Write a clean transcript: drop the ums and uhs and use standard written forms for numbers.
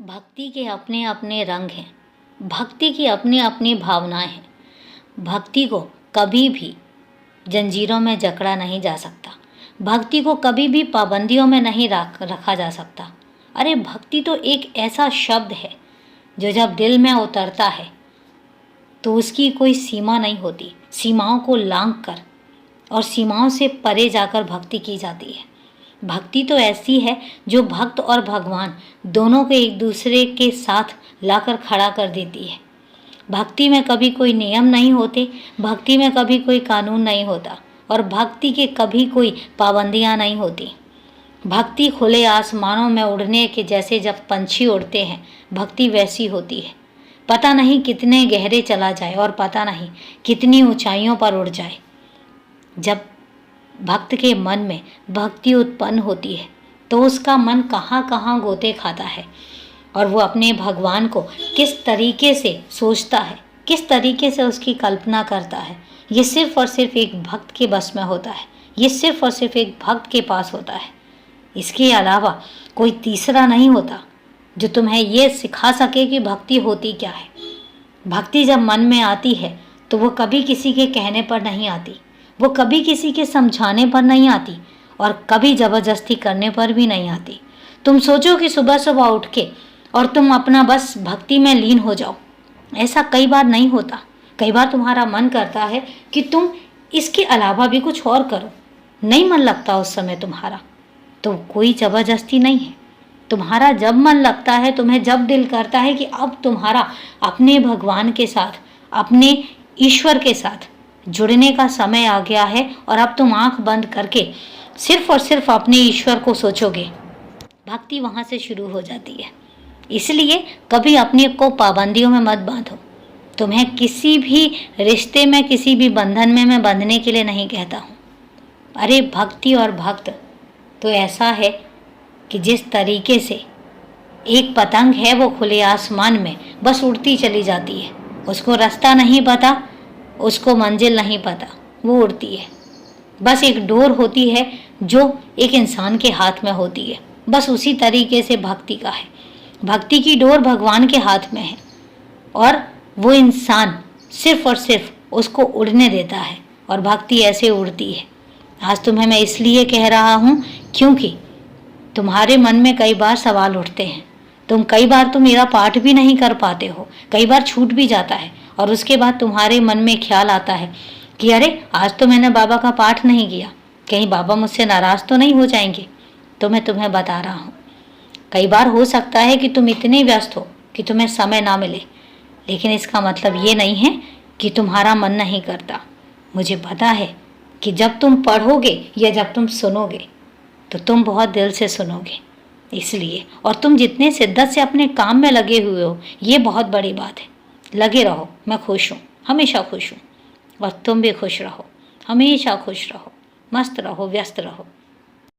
भक्ति के अपने अपने रंग हैं। भक्ति की अपनी अपनी भावनाएं हैं। भक्ति को कभी भी जंजीरों में जकड़ा नहीं जा सकता। भक्ति को कभी भी पाबंदियों में नहीं रखा जा सकता। अरे भक्ति तो एक ऐसा शब्द है जो जब दिल में उतरता है तो उसकी कोई सीमा नहीं होती। सीमाओं को लांघ कर और सीमाओं से परे जाकर भक्ति की जाती है। भक्ति तो ऐसी है जो भक्त और भगवान दोनों को एक दूसरे के साथ लाकर खड़ा कर देती है। भक्ति में कभी कोई नियम नहीं होते, भक्ति में कभी कोई कानून नहीं होता और भक्ति के कभी कोई पाबंदियां नहीं होती। भक्ति खुले आसमानों में उड़ने के जैसे जब पंछी उड़ते हैं, भक्ति वैसी होती है। पता नहीं कितने गहरे चला जाए और पता नहीं कितनी ऊंचाइयों पर उड़ जाए। जब भक्त के मन में भक्ति उत्पन्न होती है तो उसका मन कहाँ कहाँ गोते खाता है और वो अपने भगवान को किस तरीके से सोचता है, किस तरीके से उसकी कल्पना करता है, ये सिर्फ और सिर्फ एक भक्त के बस में होता है। ये सिर्फ और सिर्फ एक भक्त के पास होता है। इसके अलावा कोई तीसरा नहीं होता जो तुम्हें ये सिखा सके कि भक्ति होती क्या है। भक्ति जब मन में आती है तो वो कभी किसी के कहने पर नहीं आती, वो कभी किसी के समझाने पर नहीं आती और कभी ज़बरदस्ती करने पर भी नहीं आती। तुम सोचो कि सुबह सुबह उठ के और तुम अपना बस भक्ति में लीन हो जाओ, ऐसा कई बार नहीं होता। कई बार तुम्हारा मन करता है कि तुम इसके अलावा भी कुछ और करो। नहीं मन लगता उस समय तुम्हारा, तो कोई ज़बरदस्ती नहीं है। तुम्हारा जब मन लगता है, तुम्हें जब दिल करता है कि अब तुम्हारा अपने भगवान के साथ, अपने ईश्वर के साथ जुड़ने का समय आ गया है और अब तुम आंख बंद करके सिर्फ और सिर्फ अपने ईश्वर को सोचोगे, भक्ति वहाँ से शुरू हो जाती है। इसलिए कभी अपने को पाबंदियों में मत बांधो। तुम्हें किसी भी रिश्ते में, किसी भी बंधन में मैं बंधने के लिए नहीं कहता हूँ। अरे भक्ति और भक्त तो ऐसा है कि जिस तरीके से एक पतंग है वो खुले आसमान में बस उड़ती चली जाती है, उसको रास्ता नहीं पता, उसको मंजिल नहीं पता, वो उड़ती है। बस एक डोर होती है जो एक इंसान के हाथ में होती है। बस उसी तरीके से भक्ति का है। भक्ति की डोर भगवान के हाथ में है और वो इंसान सिर्फ और सिर्फ उसको उड़ने देता है और भक्ति ऐसे उड़ती है। आज तुम्हें मैं इसलिए कह रहा हूँ क्योंकि तुम्हारे मन में कई बार सवाल उठते हैं। कई बार तो मेरा पाठ भी नहीं कर पाते हो, कई बार छूट भी जाता है और उसके बाद तुम्हारे मन में ख्याल आता है कि अरे आज तो मैंने बाबा का पाठ नहीं किया, कहीं बाबा मुझसे नाराज़ तो नहीं हो जाएंगे। तो मैं तुम्हें बता रहा हूँ, कई बार हो सकता है कि तुम इतने व्यस्त हो कि तुम्हें समय ना मिले, लेकिन इसका मतलब ये नहीं है कि तुम्हारा मन नहीं करता। मुझे पता है कि जब तुम पढ़ोगे या जब तुम सुनोगे तो तुम बहुत दिल से सुनोगे, इसलिए। और तुम जितने शिद्दत से अपने काम में लगे हुए हो, ये बहुत बड़ी बात है। लगे रहो, मैं खुश हूँ, हमेशा खुश हूँ और तुम भी खुश रहो, हमेशा खुश रहो, मस्त रहो, व्यस्त रहो।